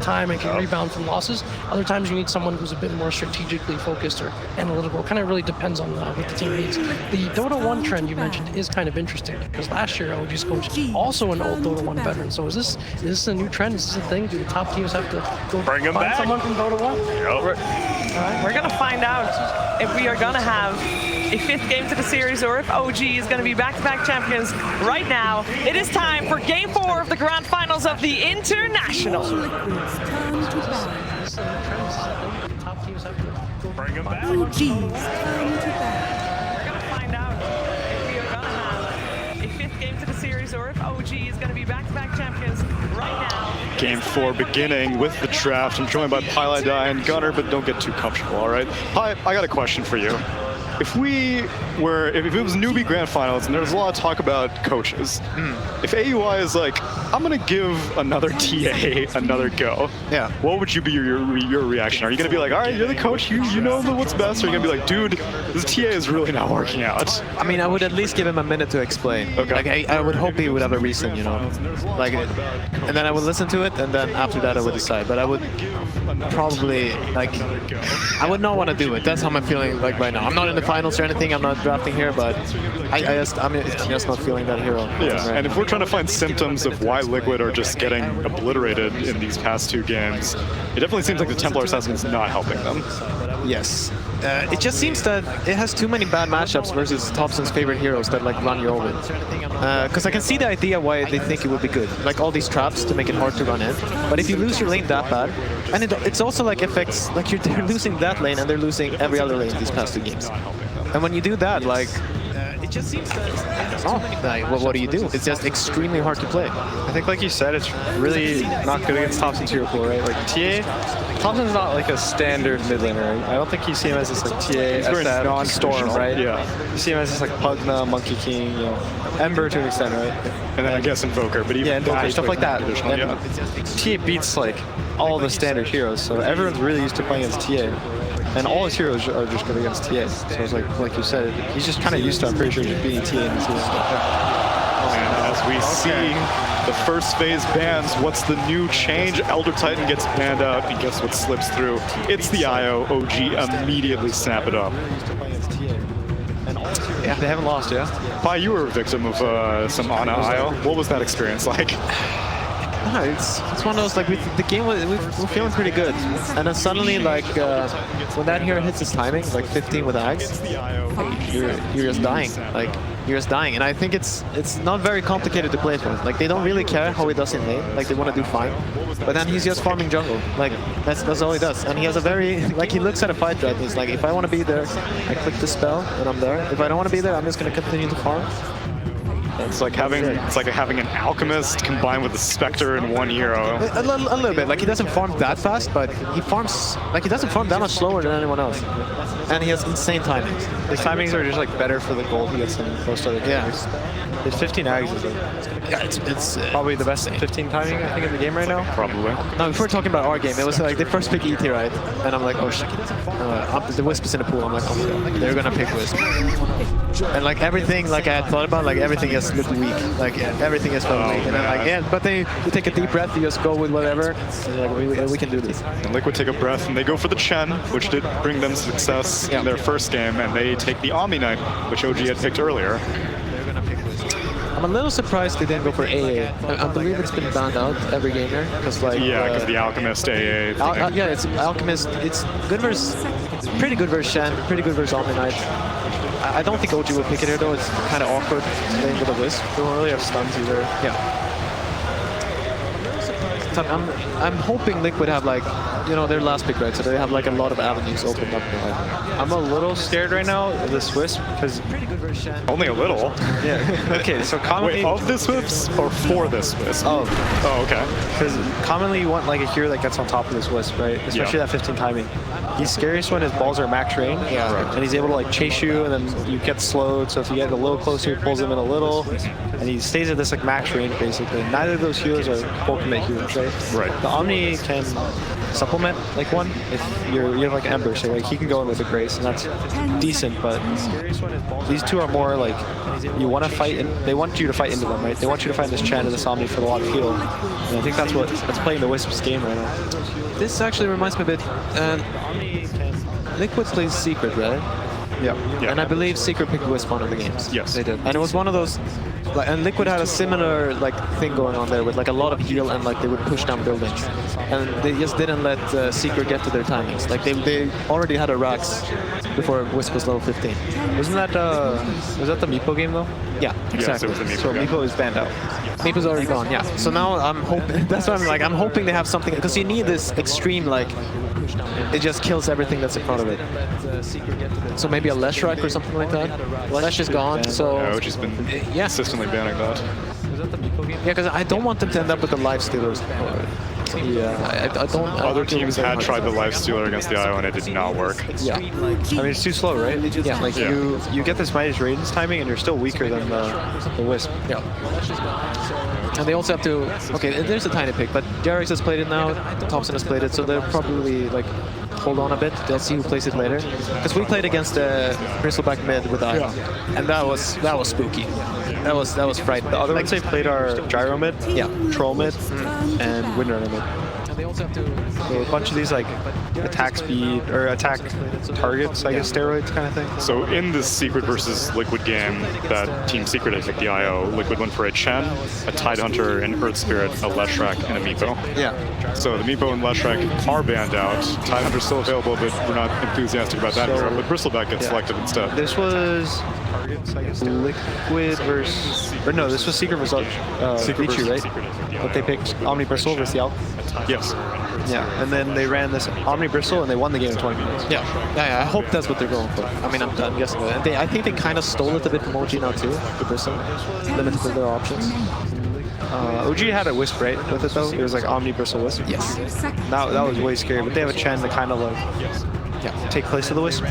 time and can rebound from losses. Other times you need someone who's a bit more strategically focused or analytical. It kind of really depends on what the team needs. The Dota 1 trend you mentioned is kind of interesting because last year OG's coach also an old Dota 1 veteran. So is this a new trend? Is this a thing? Do the top teams have to go find someone from Dota 1? Yep. We're going to find out if we are going to have a 5th game to the series or if OG is going to be back-to-back champions right now. It is time for Game 4 of the Grand Finals of the International. Bring him back. We're going to find out if we are going to have a 5th game to the series or if OG is going to be back-to-back champions right now. Game 4 beginning with the draft. I'm joined by Pylai and Gunner, but don't get too comfortable, all right? Pi, I got a question for you. If it was newbie grand finals and there was a lot of talk about coaches, if AUI is like, I'm gonna give another TA another go, what would be your reaction? Are you gonna be like, all right, you're the coach, you know what's best, or are you gonna be like, dude, this TA is really not working out? I mean, I would at least give him a minute to explain. Okay. Like, I would hope he would have a reason, you know, like, and then I would listen to it, and then after that I would decide. But I would probably, like, I would not want to do it. That's how I'm feeling like right now. I'm not in the finals or anything. I'm not drafting here, but I'm just not feeling that hero. Yeah, right. And if we're trying to find symptoms of why Liquid are just getting obliterated in these past 2 games, it definitely seems like the Templar assassin is not helping them. Yes. It just seems that it has too many bad matchups versus Topson's favorite heroes that like run you over. Because I can see the idea why they think it would be good. Like all these traps to make it hard to run in. But if you lose your lane that bad, and it's also like affects, like they're losing that lane and they're losing every other lane these past 2 games. And when you do that, like, it just seems that what do you do? It's just extremely hard to play. I think, like you said, it's really not good against Topson's hero pool, right? Like TA, Topson's not like a standard mid laner. Right? I don't think you see him as this like TA, SF, non-Storm, right? Yeah. You see him as this like Pugna, Monkey King, you know, Ember to an extent, right? And then I guess Invoker, but even Invoker, stuff like that. Yeah. TA beats like all the standard heroes, so everyone's really used to playing against TA. And all his heroes are just good against TA. So it's like you said, he's just kind of used to, I'm pretty sure, just beating TA in this game. And as we see the first phase bans, what's the new change? Elder Titan gets banned out, and guess what slips through? It's the IO. OG immediately snap it up. Yeah, they haven't lost, yeah? Pi, you were a victim of some Ana IO. What was that experience like? No, it's one of those, like, the game we're feeling pretty good, and then suddenly, like, when that hero hits his timing, like 15 with Ags, you're just dying, like, you're just dying. And I think it's not very complicated to play for. Like, they don't really care how he does in lane, like, they want to do fine, but then he's just farming jungle, like, that's all he does. And he has a very, like, he looks at a fight threat, and he's like, if I want to be there, I click the spell, and I'm there. If I don't want to be there, I'm just going to continue to farm. It's like having an alchemist combined with a specter in one hero. A little bit. Like, he doesn't farm that fast, but he farms, like, he doesn't farm that much slower than anyone else. And he has insane timings. His timings are just like better for the gold he gets than most other characters. His 15 Ags is it's probably the best 15 timing I think in the game right now. Probably. No, before talking about our game, it was like the first pick ET, right? And I'm like, oh shit. The Wisp is in the pool. I'm like, oh my god, they're gonna pick Wisp. And like everything, like I had thought about, like everything just looked weak. Like everything is felt weak. And then like, yeah, but you take a deep breath, you just go with whatever. And like, we can do this. And Liquid take a breath and they go for the Chen, which did bring them success in their first game, and they take the Omni Knight, which OG had picked earlier. I'm a little surprised they didn't go for AA. I believe it's been banned out every game here, because like because the Alchemist AA. Yeah, it's Alchemist. It's good versus, pretty good versus Shen, pretty good versus Omni Knight. I don't think OG would pick it here though. It's kind of awkward playing with a Wisp. They don't really have stuns either. Yeah. I'm hoping Liquid have like, you know, their last pick, right? So they have like a lot of avenues opened up. I'm a little scared right now of this Wisp because only a little. Yeah. Okay, so commonly of this Wisp or for this Wisp? Oh, okay. Because commonly you want like a hero that gets on top of this Wisp, right? Especially that 15 timing. He's scariest when his balls are max range, and he's able to like chase you, and then you get slowed. So if you get a little closer, he pulls him in a little, and he stays at this like max range basically. Neither of those heroes are full commit heroes, right? Right. The Omni can supplement like one. If you have like Ember, so like he can go in with the Grace, and that's decent. But these two are more like you want to fight, and they want you to fight into them, right? They want you to fight this Chan and this Omni for a lot of heal. And I think that's playing the Wisp's game right now. This actually reminds me a bit. Liquid plays Secret, right? Yeah. And I believe Secret picked Wisp one of the games. Yes. They did. And it was one of those, like, and Liquid had a similar like thing going on there with like a lot of heal and like they would push down buildings. And they just didn't let Secret get to their timings. Like they already had a Rax before Wisp was level 15. Wasn't that was that the Meepo game though? Yeah, exactly. Yes, it was the Meepo So game. Meepo is banned out. Meepo's already gone, yeah. So now I'm hoping, that's what I'm like, I'm hoping they have something, because you need this extreme, like, it just kills everything that's in front of it. So maybe a Leshrac or something like that. Lesh is gone, so... Yeah, which has been consistently banning that. Yeah, because I don't want them to end up with the life stealers. Yeah, I don't... Other teams had tried the lifestealer against the IO and it did not work. Yeah. I mean, it's too slow, right? Yeah. Like you get this Midas Radiance timing, and you're still weaker than the Wisp. Yeah. And they also have to... Okay, there's a tiny pick, but JerAx has played it now, Topson has played it, so they'll probably, like, hold on a bit. They'll see who plays it later. Because we played against Bristleback mid with I, and that was spooky. That was frightening. The other ones they played are Gyro mid, Troll mid, and Windrunner mid. And they also have to... So a bunch of these like attack speed or attack targets, I guess, steroids kind of thing. So in this Secret versus Liquid game that Team Secret had picked the IO, Liquid went for a Chen, a Tidehunter, an Earth Spirit, a Leshrac, and a Meepo. Yeah. So the Meepo and Leshrac are banned out. Tidehunter's still available, but we're not enthusiastic about that hero. But Bristleback gets selected instead. This was Liquid versus, or no, this was Secret versus Vici, right? But they picked Omni Bristle versus the Alp. Yes. Yeah, and then they ran this Omni Bristle and they won the game in 20 minutes. Yeah, I hope that's what they're going for. I mean, I'm guessing that. I think they kind of stole it a bit from OG now too, the Bristle. Limited to their options. OG had a Wisp, right, with it though? It was like Omni Bristle Wisp. Yes. That was way scary, but they have a Chen to kind of like take place of the Wisp.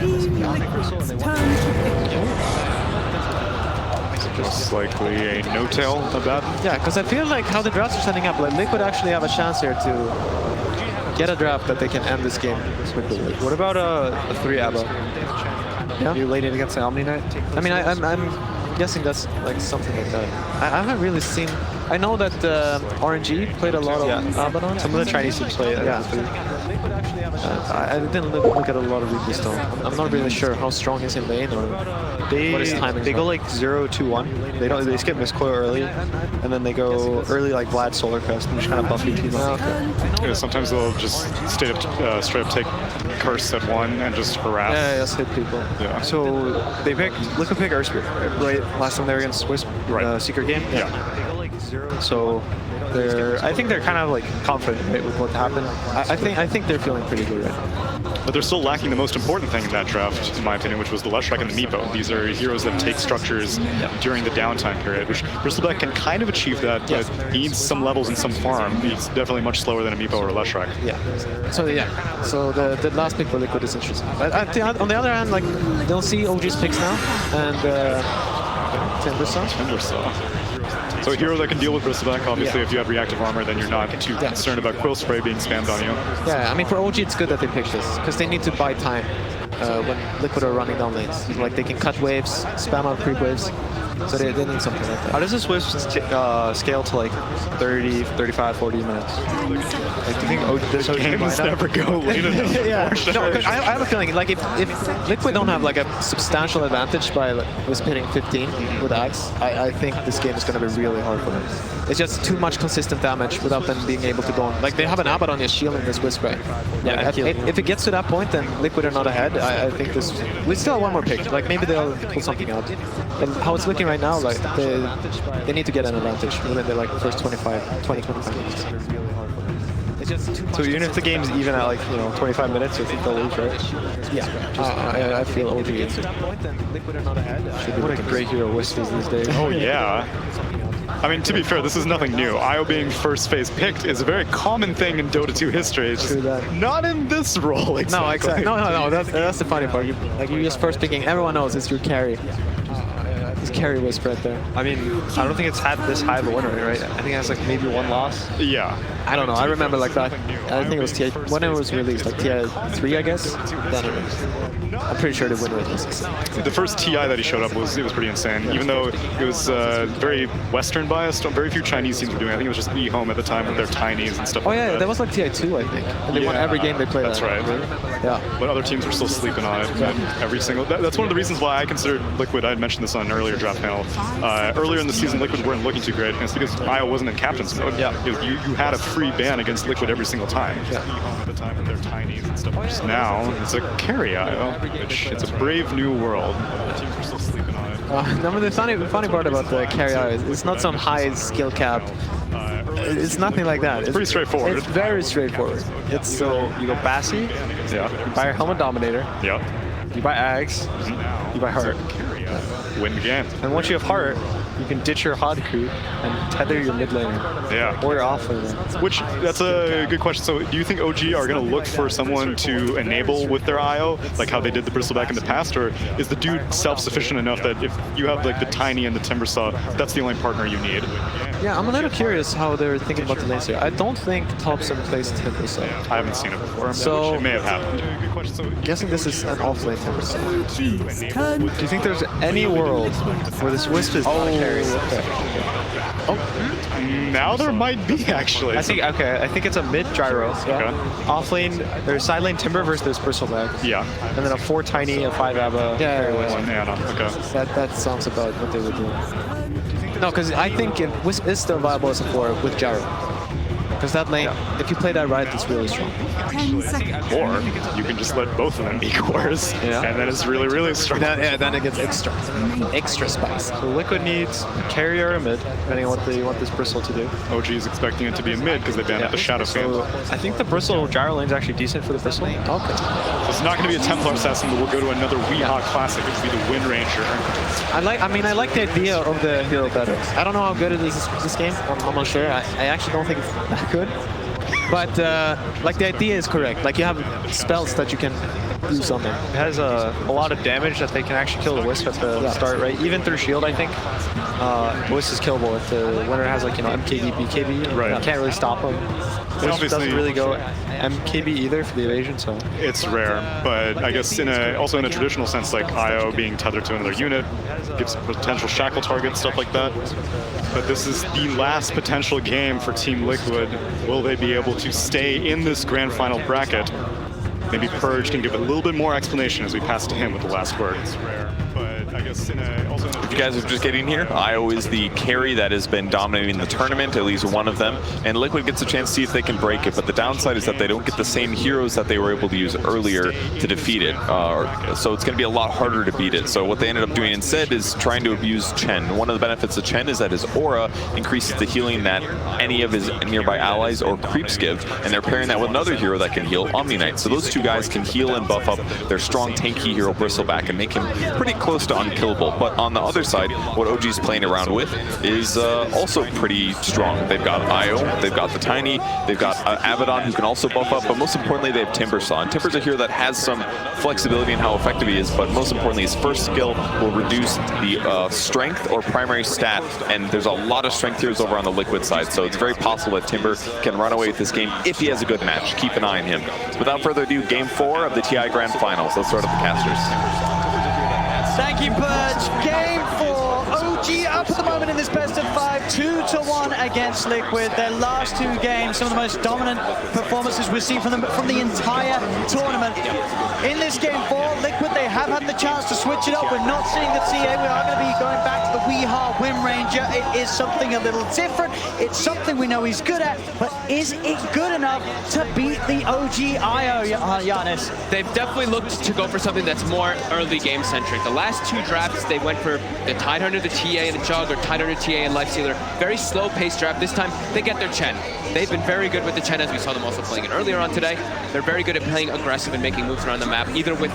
Just likely a no-tail of that. Yeah, because I feel like how the drafts are setting up, like Liquid actually have a chance here to get a draft that they can end this game quickly. What about a 3 ABBA? Yeah. You laid it against the Omni Knight? I mean, I'm guessing that's like something like that. I haven't really seen... I know that RNG played a lot of Abaddon. Some of the Chinese teams play it. I didn't look at a lot of reviews though. I'm not really sure how strong is in lane or what his timing. They go like 0-2-1. They skip Miscoil early, and then they go early like Vlad Solar Crest and just kind of buff your team up. Yeah, sometimes they'll just straight up take Curse at 1 and just harass. Yeah, just hit people. Yeah. So they picked Liquid pick Earth Spirit, right? Last time they were against Wisp, Secret game. Yeah. So I think they're kind of like confident, right, with what happened. I think they're feeling pretty good right now. But they're still lacking the most important thing in that draft, in my opinion, which was the Leshrac and the Meepo. These are heroes that take structures during the downtime period, which Bristleback can kind of achieve that, but he needs some levels and some farm. He's definitely much slower than a Meepo or a Leshrac. Yeah. So the last pick for Liquid is interesting. But on the other hand, like they'll see OG's picks now and Timbersaw. So a hero that can deal with Bristleback, obviously, if you have reactive armor, then you're not too concerned about Quill Spray being spammed on you. Yeah, I mean, for OG, it's good that they picked this, because they need to buy time when Liquid are running down lanes. Like, they can cut waves, spam out creep waves, so they need something like that. How does this Wisp scale to like 30, 35, 40 minutes? Like, do you think this Games never go late enough. Yeah, no, I have a feeling, like, if Liquid don't have, like, a substantial advantage by Wisp hitting 15 with Axe, I think this game is going to be really hard for them. It's just too much consistent damage without them being able to go on. Like, they have an Abaddon on shielding this Wisp, right? Yeah, if it gets to that point, then Liquid are not ahead. I think this... We still have one more pick. Like, maybe they'll pull something out. And how it's looking right now, like, they need to get an advantage within the, like, first 25 minutes. So even if the game's even at like 25 minutes, you think they'll lose, right? Yeah, I feel OG is. What a great hero Wisp is these days. Oh yeah. I mean, to be fair, this is nothing new. IO being first phase picked is a very common thing in Dota 2 history. It's just not in this role exactly. No, exactly. No. That's the funny part. You're just first picking. Everyone knows it's your carry. His carry wisp right there. I mean, I don't think it's had this high of a win rate, right? I think it has like maybe 1 loss. Yeah. I don't know. I remember like that. I think it was TI when it was released, like TI 3, I guess. Then it was. I'm pretty sure the win rate was insane. The first TI that he showed up was pretty insane. Even though it was very Western biased, very few Chinese teams were doing it. I think it was just eHome at the time with their tinies and stuff. Oh like yeah, that. that was like TI 2, I think. And they won every game they played. That's right. Really? Yeah. But other teams were still sleeping on it. And every single. That's one of the reasons why I considered Liquid. I had mentioned this on an earlier draft panel. Earlier in the season, Liquid weren't looking too great, and it's because IO wasn't in captain's mode. Yeah. You had a free ban against Liquid every single time. Yeah. At the time with their tinies and stuff. Just now, it's a carry IO, which it's a brave new world. The teams were still sleeping on it. No, the funny part about the carry out is it's not some high skill cap. It's nothing like that. It's pretty straightforward. It's very straightforward. It's So you go Bassi, Yeah. you buy your Helmet Dominator, Yep. you buy Ags, you buy Heart. Win the game. And once you have Heart, you can ditch your Hadku and tether your mid laner. Yeah. Or your off laner. Which, that's a good question. So do you think OG are going to look for someone to enable with their IO, like how they did the Bristleback in the past, or is the dude self-sufficient enough that if you have like the Tiny and the Timbersaw, that's the only partner you need? Yeah, I'm a little curious how they're thinking about the lanes here. I don't think Topson plays Timbersaw. I haven't seen it before, So- it may have happened. Good question. So, I'm guessing this is an off-lane Timbersaw. Do you think there's any world where this Wisp is not a carry? now there might be, actually. I think it's a mid gyro. Okay. Off lane, there's side lane Timber versus this Bristleback. Yeah. And then a 4 Tiny, a 5 Abba. Yeah, One Anna. Okay. that sounds about what they would do. No, because I think Wisp is still viable as a 4 with Gyro. Because that lane, if you play that right, it's really strong. 10 seconds. Or you can just let both of them be cores, Yeah. and then it's really, really strong. Then it gets extra spice. So Liquid needs a carry or a mid, depending on what they want this Bristle to do. OG is expecting it to be a mid because they banned out the Shadow So Fiend. I think the Bristle gyro lane's actually decent for the Bristle. Okay. It's not going to be a Templar Assassin, but we'll go to another Weehawk Classic. It would be the Wind Ranger. I like the idea of the hero better. I don't know how good it is this game. I'm not sure. I actually don't think it's that good. But like the idea is correct. Like you have spells that you can use on them. It has a lot of damage that they can actually kill the Wisp at the start, right? Even through shield, I think. Wisp is killable if the winner has like, MKB, BKB. Right. You can't really stop him. Wisp obviously- doesn't really go MKB either for the evasion, so. It's rare, but I guess also in a traditional sense, like IO being tethered to another unit gives potential shackle targets, stuff like that. But this is the last potential game for Team Liquid. Will they be able to stay in this grand final bracket? Maybe Purge can give a little bit more explanation as we pass to him with the last word. It's rare, but I guess If you guys are just getting here, IO is the carry that has been dominating the tournament, at least one of them, and Liquid gets a chance to see if they can break it, but the downside is that they don't get the same heroes that they were able to use earlier to defeat it, so it's going to be a lot harder to beat it. So what they ended up doing instead is trying to abuse Chen. One of the benefits of Chen is that his aura increases the healing that any of his nearby allies or creeps give, and they're pairing that with another hero that can heal, Omni Knight. So those two guys can heal and buff up their strong tanky hero Bristleback and make him pretty close to unkillable. But on the other side, what OG's playing around with is also pretty strong. They've got IO, they've got the Tiny, they've got Abaddon who can also buff up, but most importantly they have Timbersaw. And Timber's a hero that has some flexibility in how effective he is, but most importantly his first skill will reduce the strength or primary stat, and there's a lot of strength heroes over on the Liquid side, so it's very possible that Timber can run away with this game if he has a good match. Keep an eye on him. So without further ado, Game 4 of the TI Grand Finals. Let's start with the casters. Thank you, Purge. Game 4. OG up at the moment in this best of 5, 2-1 against Liquid. Their last 2 games, some of the most dominant performances we've seen from them from the entire tournament. In this game 4, Liquid, they have had the chance to switch it up. We're not seeing the TA. We are going to be going back to the Weehawk Wind Ranger. It is something a little different. It's something we know he's good at, but is it good enough to beat the OG IO, Giannis? They've definitely looked to go for something that's more early game centric. The last 2 drafts, they went for the Tidehunter, the TA, and the Jug, or Tidehunter, TA, and Lifestealer. Very slow paced draft. This time, they get their Chen. They've been very good with the Chen, as we saw them also playing it earlier on today. They're very good at playing aggressive and making moves around the map, either with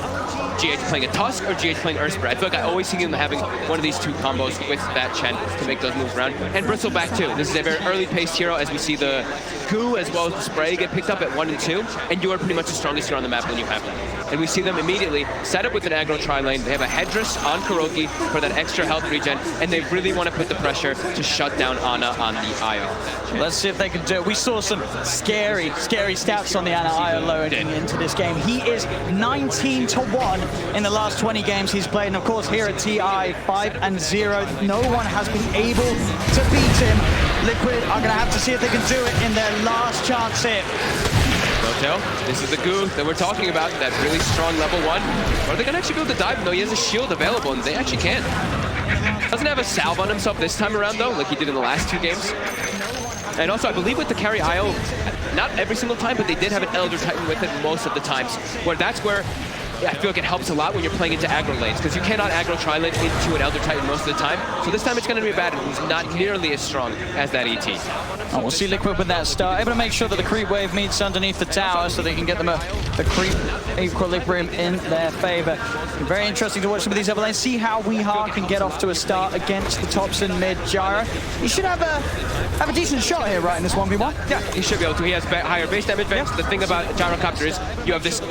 GH playing a Tusk or GH playing Earthspread. I feel like I always see them having one of these 2 combos with that Chen to make those moves around. And Bristleback too. This is a very early paced hero, as we see the Goo as well as the Spray get picked up at 1 and 2, and you are pretty much the strongest hero on the map when you have them. and we see them immediately set up with an aggro tri-lane. They have a headdress on KuroKy for that extra health regen, and they really want to put the pressure to shut down Ana on the IO. Let's see if they can do it. We saw some scary stats on the Ana IO loading into this game. He is 19-1 in the last 20 games he's played, and of course here at TI 5-0, no one has been able to beat him. Liquid are going to have to see if they can do it in their last chance here. Notel, this is the goo that we're talking about, that really strong level 1. Are they going to actually be able to dive him though? He has a shield available, and they actually can. Doesn't have a salve on himself this time around though, like he did in the last 2 games. And also, I believe with the carry IO, not every single time, but they did have an Elder Titan with it most of the times. That's where I feel like it helps a lot when you're playing into aggro lanes, because you cannot aggro tri-lane into an Elder Titan most of the time. So this time it's going to be bad, and he's not nearly as strong as that ET. Oh, we'll see Liquid with that start, able to make sure that the creep wave meets underneath the tower so they can get them a creep equilibrium in their favor. Very interesting to watch some of these other lanes, see how Weehaw can get off to a start against the Topson mid Gyro. He should have a decent shot here, right, in this 1v1? Yeah, he should be able to. He has higher base damage vents. The thing about Gyrocopter is you have this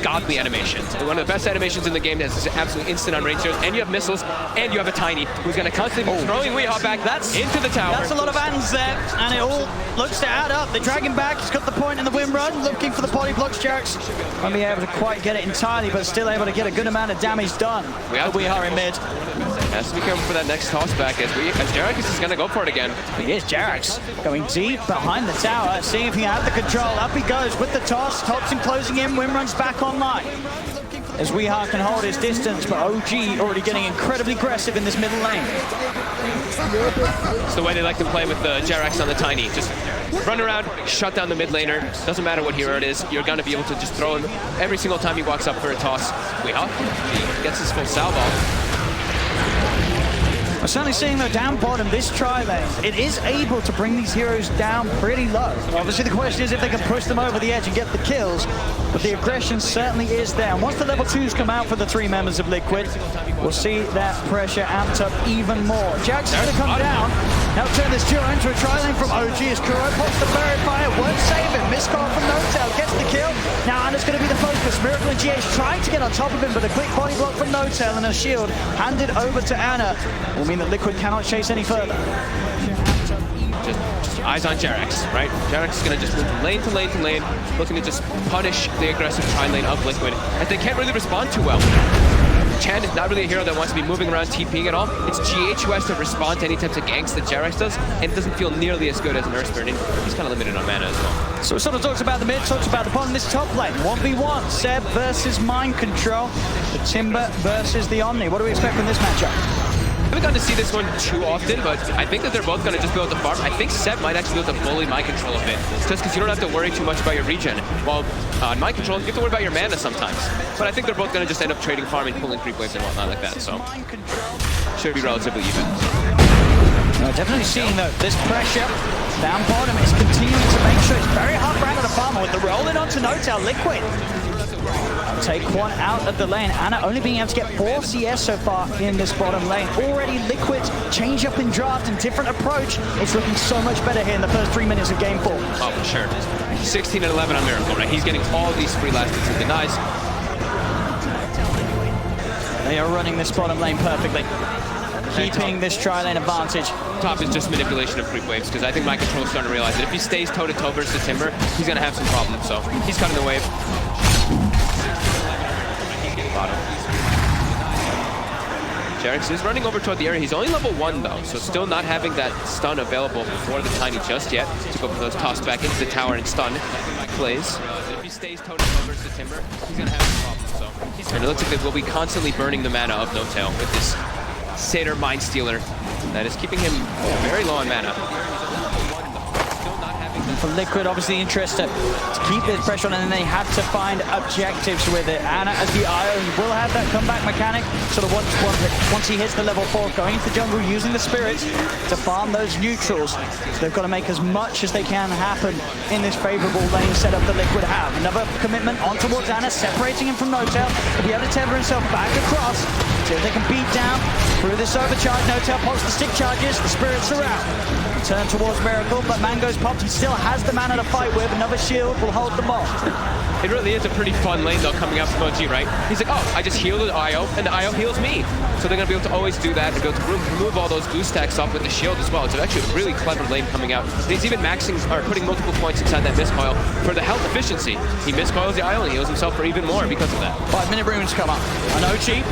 godly animation. One of the best animations in the game that's absolutely instant on range zeros, and you have missiles, and you have a Tiny who's going to constantly be throwing Weehaw back into the tower. That's a lot of hands there, and it all looks to add up. They drag him back, he's got the point in the win run, looking for the body blocks. JerAx won't be able to quite get it entirely, but still able to get a good amount of damage done. Weehaw in mid. Has to be careful for that next toss back as JerAx is going to go for it again. He is. JerAx going deep behind the tower, seeing if he can have the control. Up he goes with the toss. Topson closing in. Win runs back online. As Weehaw can hold his distance, but OG already getting incredibly aggressive in this middle lane. It's the way they like to play with the JerAx on the Tiny. Just run around, shut down the mid laner. Doesn't matter what hero it is, you're going to be able to just throw him every single time he walks up for a toss. Weehaw gets his full salve off. We're certainly seeing though down bottom, this tri-lane, it is able to bring these heroes down pretty low. Obviously the question is if they can push them over the edge and get the kills, but the aggression certainly is there. And once the level 2s come out for the 3 members of Liquid, we'll see that pressure amped up even more. JerAx is going to come down. Now turn this duo into a tri-lane from OG as Kuro pops the Buried Fire, won't save him. Missed call from Notel, gets the kill. Now Ana's going to be the focus. Miracle and GH trying to get on top of him, but a quick body block from Notel and a shield handed over to Ana will mean that Liquid cannot chase any further. Just eyes on JerAx, right? JerAx is going to just move from lane to lane to lane, looking to just punish the aggressive tri-lane of Liquid, as they can't really respond too well. Chen is not really a hero that wants to be moving around TPing at all. It's GH who has to respond to any types of ganks that JerAx does, and it doesn't feel nearly as good as an Earthburn, and he's kind of limited on mana as well. So it sort of talks about the mid, talks about the bottom, this top lane. 1v1, Seb versus Mind Control, the Timber versus the Omni. What do we expect from this matchup? I haven't gotten to see this one too often, but I think that they're both going to just be able to farm. I think Seb might actually be able to bully Mind Control a bit, just because you don't have to worry too much about your regen. While on Mind Control, you have to worry about your mana sometimes. But I think they're both going to just end up trading farm and pulling creep waves and whatnot like that, so should be relatively even. Definitely seeing though, this pressure down bottom is continuing to make sure it's very hard for Ana to farm with the rolling onto Notel. Liquid take one out of the lane. Ana only being able to get 4 CS so far in this bottom lane. Already Liquid change up in draft and different approach. It's looking so much better here in the first 3 minutes of game 4. Oh, for sure. 16 and 11 on Miracle, right? He's getting all these free last hits and denies. They are running this bottom lane perfectly, keeping this tri-lane advantage. Top is just manipulation of creep waves, because I think Mind Control is starting to realize that if he stays toe-to-toe versus the Timber, he's going to have some problems, so he's cutting the wave. Bottom. JerAx is running over toward the area. He's only level 1 though, so still not having that stun available before the Tiny just yet to go for those toss back into the tower and stun plays. If he stays toe-to-toe versus the Timber, he's going to have some problems, so. And it looks like they will be constantly burning the mana of Notel with this Satyr Mind Stealer that is keeping him very low on mana. For Liquid, obviously interested to keep this pressure on, and then they had to find objectives with it. Ana as the IO will have that comeback mechanic, sort of once he hits the level 4, going into the jungle, using the spirits to farm those neutrals. So they've got to make as much as they can happen in this favorable lane setup that Liquid have. Another commitment on towards Ana, separating him from Notel. He'll be able to tether himself back across. See if they can beat down through this overcharge. No-Tail pops the stick charges. The spirits are out. Turn towards Miracle, but Mango's popped. He still has the mana to fight with. Another shield will hold them off. It really is a pretty fun lane though coming out from OG, right? He's like, oh, I just healed the IO, and the IO heals me. So they're gonna be able to always do that and be able to remove all those boost stacks off with the shield as well. It's actually a really clever lane coming out. And he's even maxing or putting multiple points inside that miscoil for the health efficiency. He miscoils the IO and heals himself for even more because of that. 5-minute runes come up. And OG,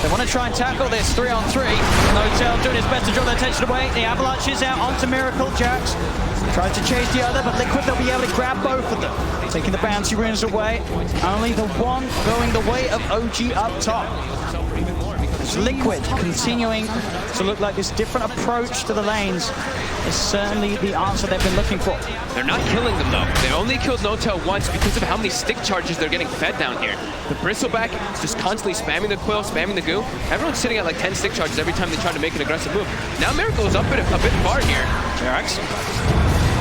they want to try and tackle this 3-on-3. No-Tail doing his best to draw their attention away. The avalanche is out onto Miracle. JerAx tries to chase the other, but Liquid, they'll be able to grab both of them. Taking the bouncy runes away. Only the one going the way of OG up top. Liquid continuing to look like this different approach to the lanes is certainly the answer they've been looking for. They're not killing them though. They only killed No-Tail once because of how many stick charges they're getting fed down here. The Bristleback is just constantly spamming the quill, spamming the goo. Everyone's sitting at like 10 stick charges every time they try to make an aggressive move. Now Miracle is up a bit far here. JerAx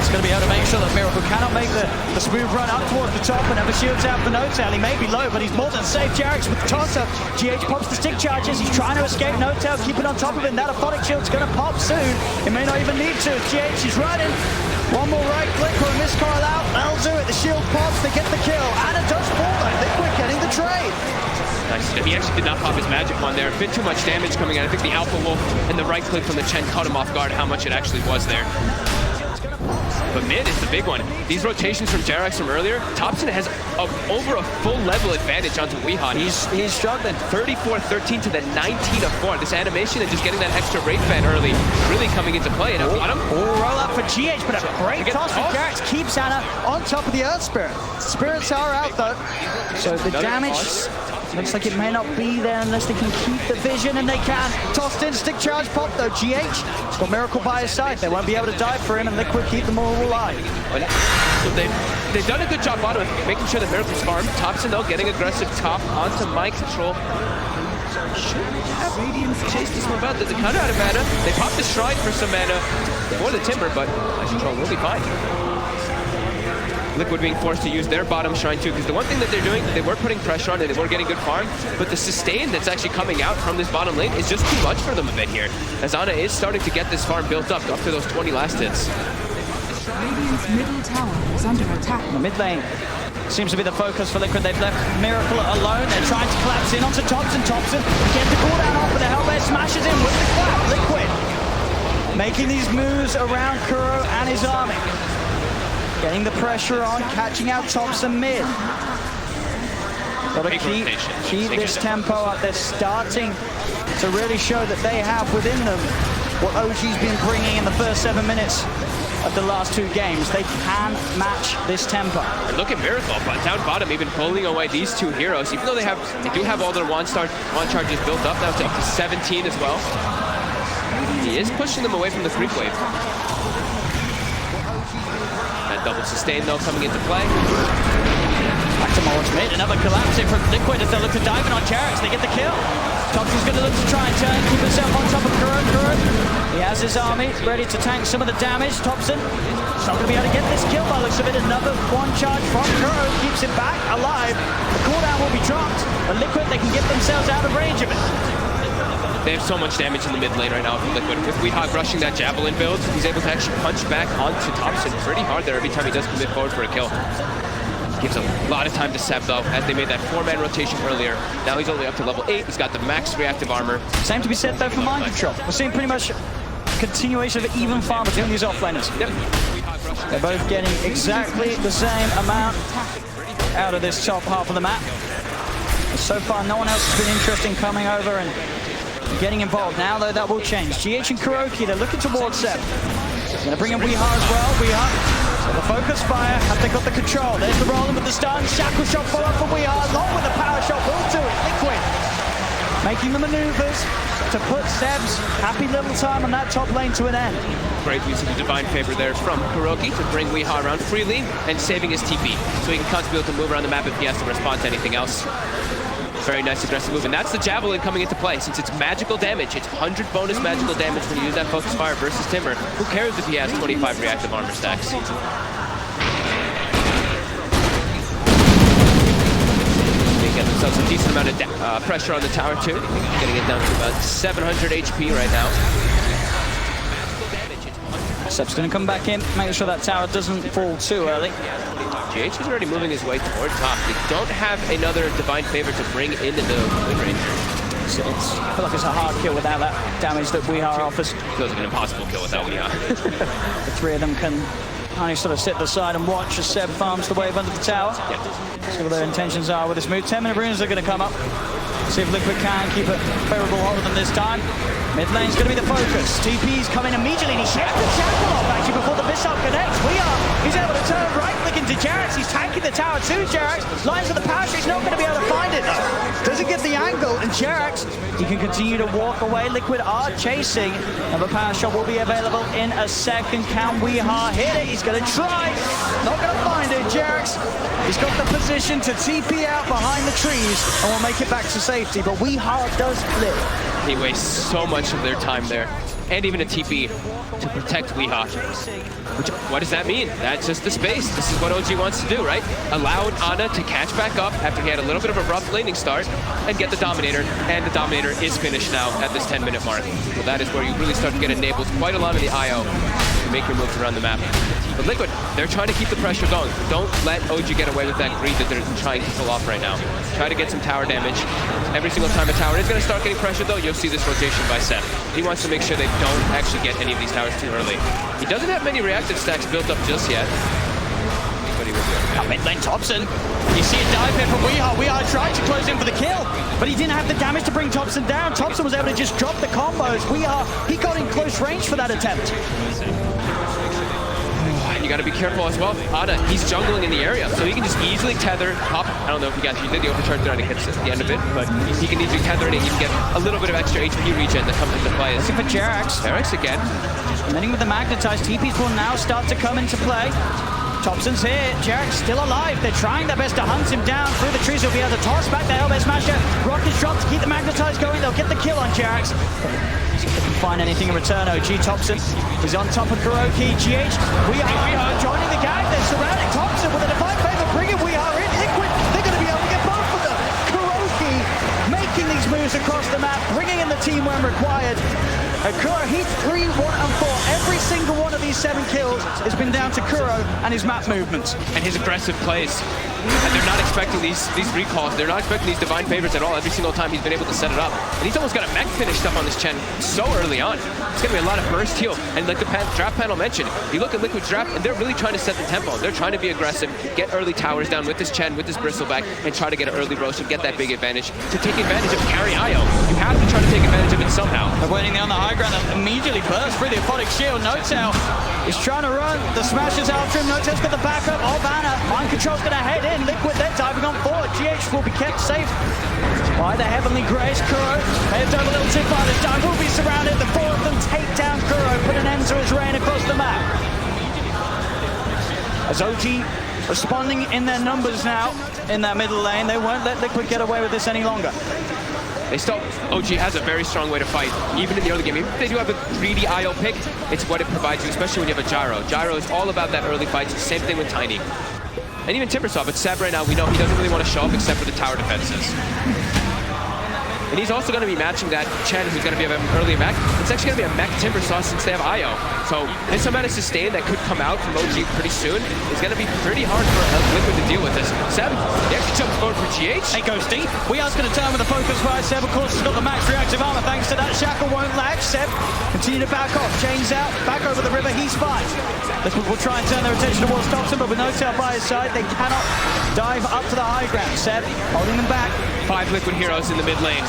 is going to be able to make sure that Miracle cannot make the smooth run up towards the top and have a shields out for No-Tail. He may be low, but he's more than safe. JerAx with the toss-up. GH pops the stick charges. He's trying to escape No-Tail, keeping on top of him. That Aphotic shield's going to pop soon. It may not even need to. GH is running. One more right click or a miscoil out. That'll do it. The shield pops. They get the kill. And it does fall though. Liquid getting the trade. Nice. He actually did not pop his magic one there. A bit too much damage coming out. I think the Alpha Wolf and the right click from the Chen caught him off guard how much it actually was there. But mid is the big one. These rotations from JerAx from earlier, Topson has over a full level advantage onto Weehan. He's struggling. 34-13 to the 19-4. This animation and just getting that extra rate fan early really coming into play. And got him. Roll up for GH, but a great toss from JerAx keeps Anna on top of the Earth Spirit. Spirits are out though. So the damage looks like it may not be there unless they can keep the vision, and they can. Tossed in, stick charge pop though. GH has got Miracle by his side. They won't be able to die for him, and Liquid keep them all alive. So they've done a good job bottom of making sure that Miracle's farmed. Topson though getting aggressive top onto mind control. Should have Radiance chase this one out. There's a counter out of mana. They popped the Shrine for some mana for the Timber, but mind control will be fine. Liquid being forced to use their bottom shrine too, because the one thing that they're doing, they were putting pressure on it, they were getting good farm, but the sustain that's actually coming out from this bottom lane is just too much for them a bit here, as Ana is starting to get this farm built up to those 20 last hits. Radiant's middle tower is under attack. The mid lane seems to be the focus for Liquid. They've left Miracle alone. They're trying to collapse in onto Topson. Topson gets the cooldown off, but the Hellbear smashes in with the clap. Liquid making these moves around Kuro and his army. Getting the pressure on, catching out Topson mid. Gotta keep this tempo up. They're starting to really show that they have within them what OG's been bringing in the first 7 minutes of the last 2 games. They can match this tempo. And look at Miracle, but down bottom, even pulling away these 2 heroes. Even though they do have all their one charges built up, now it's up to 17 as well. He is pushing them away from the creep wave. That double sustain though coming into play. Back to Maroun mid, another collapse in from Liquid as they look to dive in on JerAx. They get the kill. Topson's going to look to try and turn, keep himself on top of Kuro. He has his army ready to tank some of the damage. Topson is not going to be able to get this kill by the looks of it. Another one charge from Kuro keeps it back alive. The cooldown will be dropped, but Liquid, they can get themselves out of range of it. They have so much damage in the mid lane right now from Liquid. With Weehawk rushing that Javelin build, he's able to actually punch back onto Topson pretty hard there every time he does commit forward for a kill. Gives a lot of time to Seb though, as they made that 4-man rotation earlier. Now he's only up to level 8. He's got the max reactive armor. Same to be said though for mind control. We're seeing pretty much a continuation of even farm between these offlaners. Yep. They're both getting exactly the same amount out of this top half of the map. And so far, no one else has been interested in coming over and getting involved. Now though, that will change. GH and KuroKy, they're looking towards Seb. They're gonna bring in Weehawk as well. Weehawk. So the focus fire, have they got the control? There's the rolling with the stun. Shackle shot follow up from Weehawk, along with the power shot will do it. Liquid making the maneuvers to put Seb's happy little time on that top lane to an end. Great use of the divine favor there from KuroKy to bring Weehawk around freely and saving his TP, so he can constantly be able to move around the map if he has to respond to anything else. Very nice aggressive move, and that's the Javelin coming into play. Since it's magical damage, it's 100 bonus magical damage when you use that focus fire versus Timber. Who cares if he has 25 reactive armor stacks? get themselves a decent amount of pressure on the tower too. Getting it down to about 700 HP right now. Seb's going to come back in, make sure that tower doesn't fall too early. JH is already moving his way toward top. They don't have another Divine Favor to bring into the win range. I feel like it's a hard kill without that damage that Weeha offers. Feels like an impossible kill without Weeha. The three of them can only sort of sit at the side and watch as Seb farms the wave under the tower. Yeah. See what their intentions are with this move. 10-minute runes are going to come up. See if Liquid can keep a favorable hold of them this time. Mid lane's going to be the focus. TP's coming immediately and he sheds the shackle off actually before the missile connects. He's able to turn right click into JerAx. He's tanking the tower too, JerAx. Lines for the power shot. He's not going to be able to find it though. Doesn't get the angle, and JerAx, he can continue to walk away. Liquid are chasing, and the power shot will be available in a second. Can Weeha hit it? He's going to try. Not going to find it. JerAx, he's got the position to TP out behind the trees and will make it back to safety, but Weeha does flip. He wastes so much of their time there, and even a TP to protect Weeha. What does that mean? That's just the space. This is what OG wants to do, right? Allow Ana to catch back up after he had a little bit of a rough laning start and get the Dominator, and the Dominator is finished now at this 10-minute mark. So that is where you really start to get enabled quite a lot of the IO to make your moves around the map. But Liquid, they're trying to keep the pressure going. Don't let OG get away with that greed that they're trying to pull off right now. Try to get some tower damage. Every single time a tower is going to start getting pressure, though, you'll see this rotation by Seb. He wants to make sure they don't actually get any of these towers too early. He doesn't have many reactive stacks built up just yet. But he will be Mid lane Topson. You see a dive here from Weeha. Weeha tried to close in for the kill, but he didn't have the damage to bring Topson down. Topson was able to just drop the combos. Weeha, he got in close range for that attempt. You got to be careful as well. Ana, he's jungling in the area, so he can just easily tether, hop. I don't know if he did the overcharge there and it hits at the end of it, but he can easily tether it and you can get a little bit of extra HP regen that comes into play. Looking for JerAx. JerAx again. Ending with the magnetized. TPs will now start to come into play. Topson's here. JerAx still alive. They're trying their best to hunt him down through the trees. He'll be able to toss back the Elbow Smasher. Rocket's dropped to keep the magnetized going. They'll get the kill on JerAx. See if they can find anything in return. OG Topson is on top of KuroKy. GH, Weeha joining the gang. They're surrounding Topson with a Divine Favor, bringing Weeha in. Liquid, they're going to be able to get both of them. KuroKy making these moves across the map, bringing in the team when required. Kuro, he's 3, 1, and 4. Every single one of these 7 kills has been down to Kuro and his map movements. And his aggressive plays. And they're not expecting these recalls. They're not expecting these Divine Favors at all. Every single time he's been able to set it up. And he's almost got a mech finished up on this Chen so early on. It's going to be a lot of burst heal. And like the draft panel mentioned, you look at Liquid's draft and they're really trying to set the tempo. They're trying to be aggressive, get early towers down with this Chen, with this Bristleback, and try to get an early roast and get that big advantage to take advantage of carry IO. You have to try to take advantage of it somehow. They're waiting there on the high ground and immediately burst through the Aphotic Shield. Notail is trying to run. The Smasher's after him. Notail's got the backup. Oh, Banner. Mind Control's going to head in. Liquid, they're diving on forward. GH will be kept safe by the Heavenly Grace. Kuro, they have done a little too far this time. Will be surrounded. The 4 of them take down Kuro, put an end to his reign across the map. As OG responding in their numbers now in that middle lane, they won't let Liquid get away with this any longer. They still, OG has a very strong way to fight, even in the early game. Even if they do have a greedy IO pick, it's what it provides you, especially when you have a Gyro. Gyro is all about that early fight. Same thing with Tiny. And even Timbersaw, but Seb right now, we know he doesn't really want to show up except for the tower defenses. And he's also going to be matching that Chen, who's going to be an early mech. It's actually going to be a mech Timbersaw since they have IO. So this amount of sustain that could come out from OG pretty soon is going to be pretty hard for Liquid to deal with this. Seb, he actually jumps forward for GH. Hey, goes deep. Weeha's going to turn with the focus right. Seb, of course, has got the max reactive armor. Thanks to that, Shackle won't latch. Seb, continue to back off. Chains out, back over the river. He's fine. Liquid will try and turn their attention towards Topson, but with Notail by his side, they cannot dive up to the high ground. Seb holding them back. 5 Liquid heroes in the mid lane.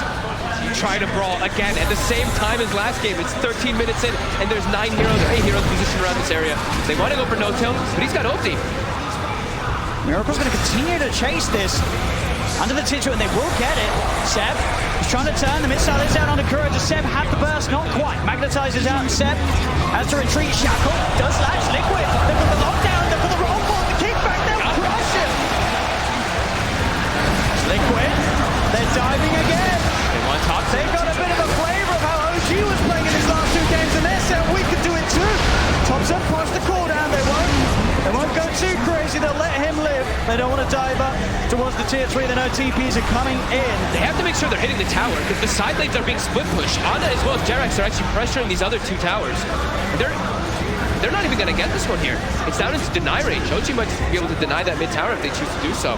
Try to brawl again at the same time as last game. It's 13 minutes in, and there's 9 heroes, 8 heroes positioned around this area. They want to go for no-tail, but he's got ulti. Miracle's going to continue to chase this under the Tidra, and they will get it. Seb is trying to turn. The missile is out onto Kuro. Does Seb have the burst? Not quite. Magnetizes out, and Seb has to retreat. Shackle does latch. Liquid. They've got the lockdown. They've got the roll ball. The kickback. They'll crush him. Liquid. They're diving again. They got a bit of a flavor of how OG was playing in his last 2 games, and they're saying we could do it too. Topson push the cooldown. They won't go too crazy. They'll let him live. They don't want to dive up towards the tier 3. They know TPs are coming in. They have to make sure they're hitting the tower because the side lanes are being split pushed. Ana as well as JerAx are actually pressuring these other 2 towers. They're not even going to get this one here. It's down into deny range. OG might just be able to deny that mid tower if they choose to do so.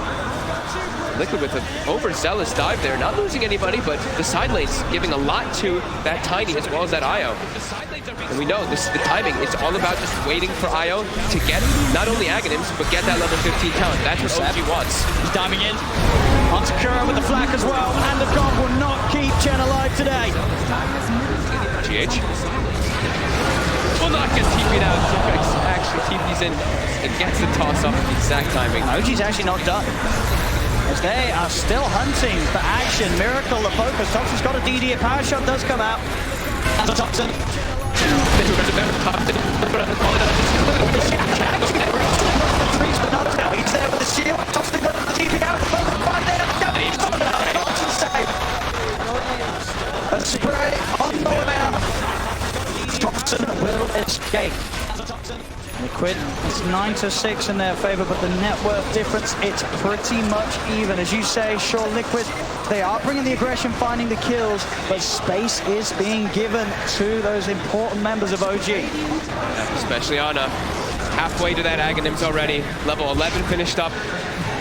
Liquid with an overzealous dive there, not losing anybody, but the side lanes giving a lot to that Tiny as well as that IO. And we know this, the timing, it's all about just waiting for IO to get not only Aghanims, but get that level 15 talent. That's what OG wants. He's diving in. Onto Kuro with the flak as well, and the comp will not keep Chen alive today. GH will not get TP'd out. JerAx actually TP's in and gets the toss up at the exact timing. OG's actually not done. As they are still hunting for action. Miracle the focus. Topson's got a DD. A power shot does come out. As a Topson. He's there with the shield. Topson got the TP out. A spray on the way out. Topson will escape. Liquid, it's 9-6 in their favor, but the net worth difference, it's pretty much even. As you say, sure, Liquid, they are bringing the aggression, finding the kills, but space is being given to those important members of OG. Especially Ana, halfway to that Aghanims already. Level 11 finished up.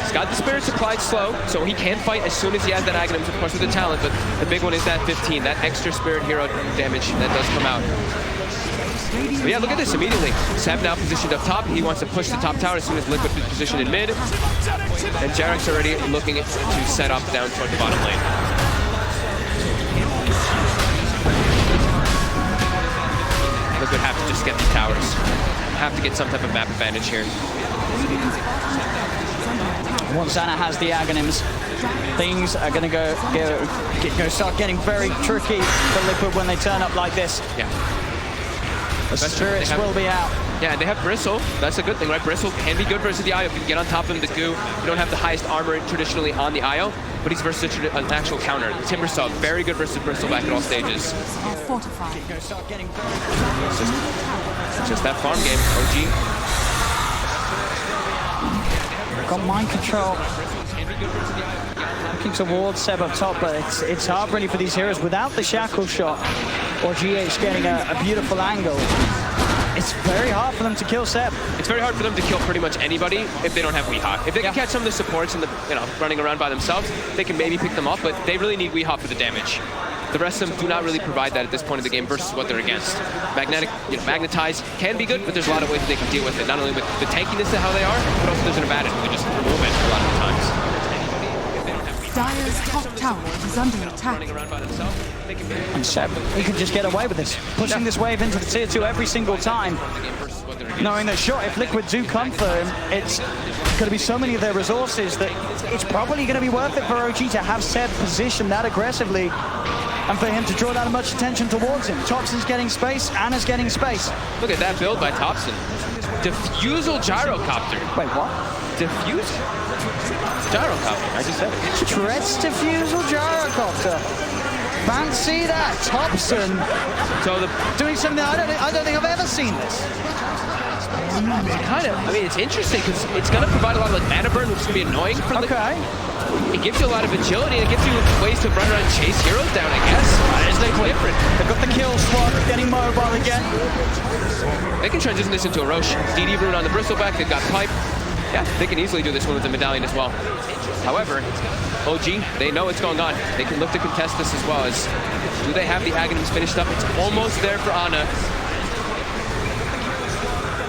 He's got the Spirit supplied slow, so he can fight as soon as he has that Aghanims, of course, with the talent, but the big one is that 15, that extra Spirit hero damage that does come out. But yeah, look at this immediately. Seb now positioned up top. He wants to push the top tower as soon as Liquid is positioned in mid. And JerAx already looking to set up down toward the bottom lane. Liquid have to just get the towers. Have to get some type of map advantage here. Once Ana has the Aghanims, things are going to start getting very tricky for Liquid when they turn up like this. Yeah. The spirits will be out. Yeah, and they have Bristle. That's a good thing, right? Bristle can be good versus the IO. If you can get on top of him, the goo. You don't have the highest armor traditionally on the IO, but he's versus an actual counter. Timbersaw, very good versus Bristle back at all stages. Fortified. It's just that farm game, OG. Got mind control. Looking towards Seb up top, but it's hard really for these heroes without the shackle shot or GH getting a beautiful angle. It's very hard for them to kill Seb. It's very hard for them to kill pretty much anybody if they don't have Weehawk. If they can catch some of the supports and running around by themselves, they can maybe pick them off, but they really need Weehawk for the damage. The rest of them do not really provide that at this point of the game versus what they're against. Magnetize can be good, but there's a lot of ways that they can deal with it. Not only with the tankiness of how they are, but also there's an advantage. We can just remove it a lot of the times. Dire's top tower is under attack. And Seb, he can just get away with this. Pushing this wave into the tier 2 every single time. Knowing that, sure, if Liquid do come for him, it's going to be so many of their resources that it's probably going to be worth it for OG to have Seb positioned that aggressively and for him to draw that much attention towards him. Topson's getting space, Ana's getting space. Look at that build by Topson. Diffusal gyrocopter. Wait, what? Diffusal? Gyrocopter, I just said it. Treads diffusal gyrocopter. Fancy that, Topson. So doing something I don't think I've ever seen this. It's interesting because it's going to provide a lot of mana burn, which is going to be annoying for It gives you a lot of agility and it gives you ways to run around and chase heroes down, I guess. It's different. They've got the kill swap, getting mobile again. They can transition this into a Roche. DD rune on the bristleback, they've got pipe. Yeah, they can easily do this one with the medallion as well. However, OG, they know what's going on. They can look to contest this as well. As do they have the Aghanims finished up? It's almost there for Ana.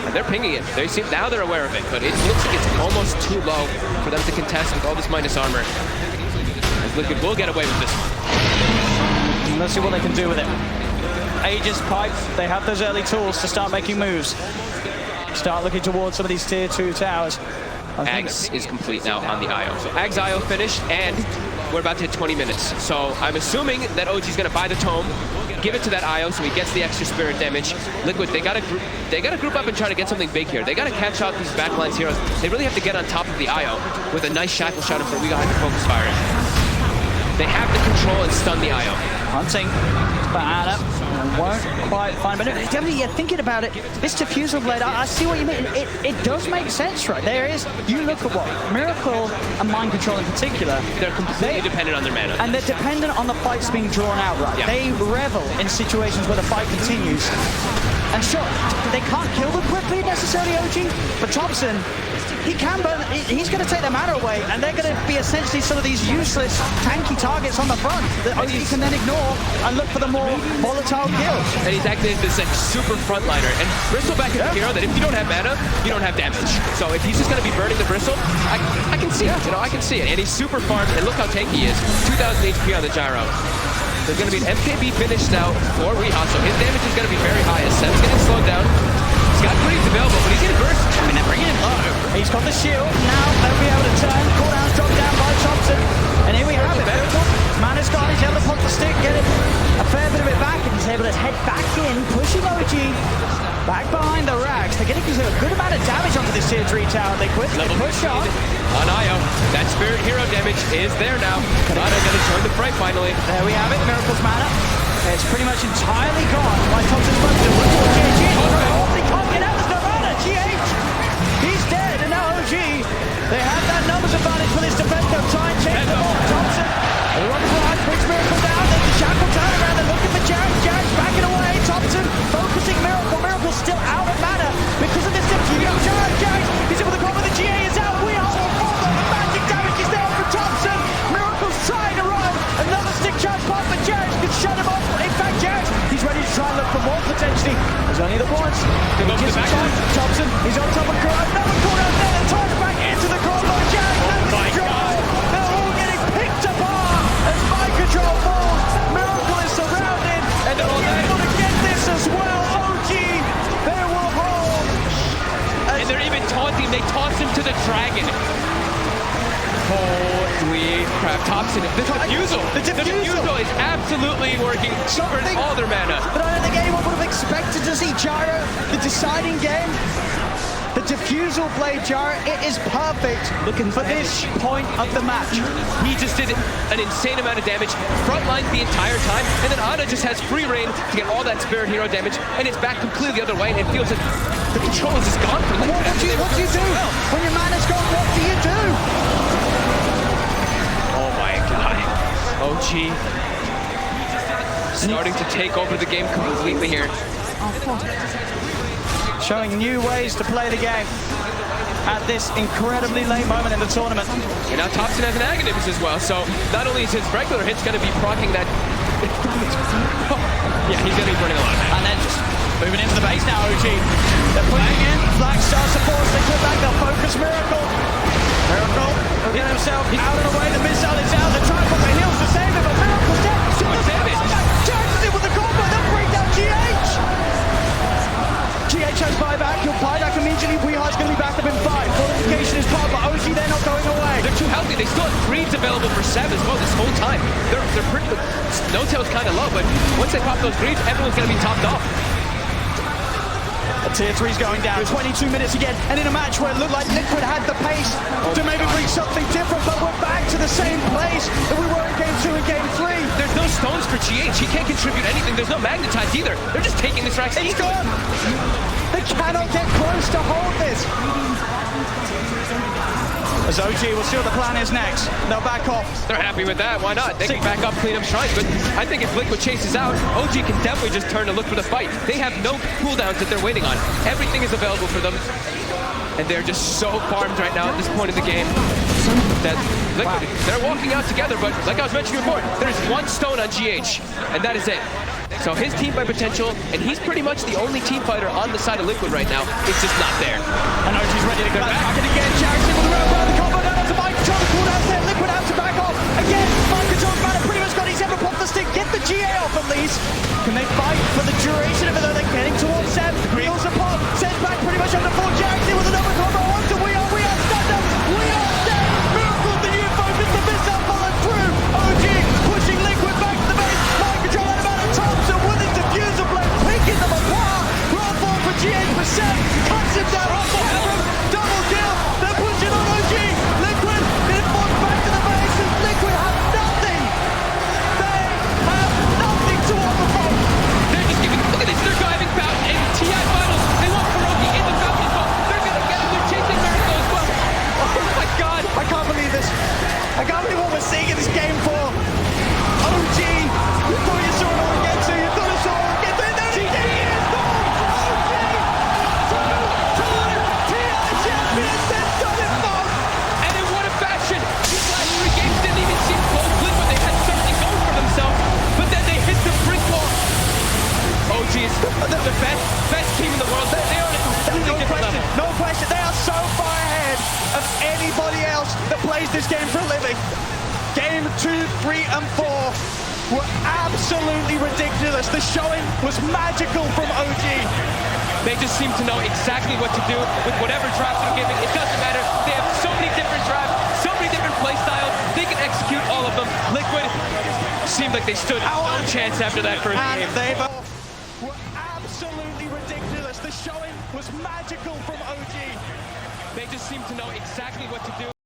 And they're pinging it. Now they're aware of it, but it looks like it's almost too low for them to contest with all this minus armor. As Liquid will get away with this one. Let's see what they can do with it. Aegis pipe, they have those early tools to start making moves. Start looking towards some of these tier 2 towers. Ags is complete now on the IO. So Ags IO finished, and we're about to hit 20 minutes. So I'm assuming that OG's gonna buy the tome, give it to that IO so he gets the extra spirit damage. Liquid, they gotta group up and try to get something big here. They gotta catch out these backlines heroes. They really have to get on top of the IO with a nice shackle shot for we got to focus fire. They have to control and stun the IO. Hunting for Ana. won't quite find. But definitely, thinking about it, this diffusal blade, I see what you mean. It does make sense, right? There is, you look at what Miracle and Mind Control in particular, They're completely dependent on their mana. and they're dependent on the fights being drawn out, right? Yeah. They revel in situations where the fight continues. And sure, they can't kill them quickly necessarily, OG, but Topson, he can burn, he's going to take their mana away, and they're going to be essentially some of these useless, tanky targets on the front that OG can then ignore and look for the more volatile kills. And he's acting as this like super frontliner. And Bristleback is a hero that if you don't have mana, you don't have damage. So if he's just going to be burning the Bristle, I can see it, you know, I can see it. And he's super farmed, and look how tanky he is. 2,000 HP on the gyro. There's going to be an MKB finish now for Weehaw, so his damage is going to be very high as Seb's getting slowed down. He's got greaves available, but he's getting burst. I mean, they're bringing him low. He's got the shield. Now they'll be able to turn. Cooldown's dropped down by Topson. And here we have it. Mana's got his able to pop the stick, get it a fair bit of it back, and he's able to head back in, pushing OG back behind the racks. They're getting a good amount of damage onto this tier 3 tower. They quit. They push on. On Io, that Spirit Hero damage is there now. Nana gonna join the fray finally. There we have it. Miracle's mana. It's pretty much entirely gone. Why Topson's supposed to look for GH. He can't get out. There's no mana. GH. He's dead. And now OG. They have that numbers advantage for this defense. They'll try and change the ball. Topson. They run the flag. Brings Miracle down. They can shackle turn around. They're looking for JerAx. JerAx backing away. Topson focusing Miracle. Miracle's still out of mana because of this diffusion. JerAx. He's able to come with the GA is out. We are the magic damage is there for Topson. Miracle's trying to run. Another stick charge pop, but JerAx can shut him off. In fact, JerAx, he's ready to try and look for more potentially. There's only the once. Topson, he's on top of Kuro. Another cooldown there. The charge back into the Kuro. JerAx, they're all getting picked apart as Mind Control falls. Miracle is surrounded. And they're all able to get this as well. OG, they will hold. And they're even taunting. They toss him to the dragon. Holy crap, Topson, the diffusal is absolutely working for all their mana. But I don't think anyone would have expected to see Gyro, the deciding game. The diffusal blade Gyro, it is perfect for this point of the match. He just did an insane amount of damage, frontline the entire time, and then Ana just has free reign to get all that Spirit Hero damage, and it's back completely the other way, and it feels like the control is just gone from them. What do you do? When your mana's gone, what do you do? Oh my god. OG starting to take over the game completely here. Showing new ways to play the game at this incredibly late moment in the tournament. And now Topson has an Aegis as well, so not only is his regular hits going to be proccing that... yeah, he's going to be burning a lot. And then just moving into the base now, OG. They're putting in, Black Star supports, they clip back, they'll focus Miracle. Miracle, he'll get himself out of the way, the missile is out, they're trying to put the heals to save him, but Miracle's dead. JerAx is in with the combo, they'll bring down GH. GH has buyback, he'll buyback immediately, Weeha's going to be back up in 5. Qualification is part, but OG, they're not going away. They're too healthy, they still have greaves available for Seb as well this whole time. They're pretty... No-tail's kind of low, but once they pop those greaves, everyone's going to be topped off. Tier 3's going down, 22 minutes again, and in a match where it looked like Liquid had the pace to maybe bring something different, but we're back to the same place that we were in Game 2 and Game 3. There's no stones for GH, he can't contribute anything, there's no magnetize either. They're just taking this rack. It's gone! They cannot get close to hold this. As OG, we'll see what the plan is next. They'll back off. They're happy with that, why not? They can back up, clean up shrines, but I think if Liquid chases out, OG can definitely just turn to look for the fight. They have no cooldowns that they're waiting on. Everything is available for them, and they're just so farmed right now at this point in the game that Liquid, they're walking out together, but like I was mentioning before, there's one stone on GH, and that is it. So his team by potential, and he's pretty much the only team fighter on the side of Liquid right now. It's just not there. And OG's ready to go back. And again, JerAx in with the round the combo down to Mind Control. The cooldown's there. Liquid out to back off. Again, Mind Control's mana pretty much got his ever pop the stick. Get the GA off at least. Can they fight for the duration of it though? They're getting towards Seb. Heals a pop. Seb's back pretty much under 4. JerAx in with another combo. Onto We are stand up. We are dead. Miracle, the new focus. The missile followed through. OG pushing Liquid back to the base. Mind Control out of mana. Topson with his diffuser blade. Picking them apart. Roll forward for GH%. Cuts him down. Double kill. They're pushing on OG. Liquid is forced back to the base. Liquid have nothing. They have nothing to offer from. They're just the best team in the world. They are at a completely different level. No question. They are so far ahead of anybody else that plays this game for a living. Game 2, 3, and 4 were absolutely ridiculous. The showing was magical from OG. They just seem to know exactly what to do with whatever draft they're giving. It doesn't matter. They have so many different drafts, so many different play styles. They can execute all of them. Liquid seemed like they stood no chance after that first game. They were absolutely ridiculous. The showing was magical from OG. They just seem to know exactly what to do.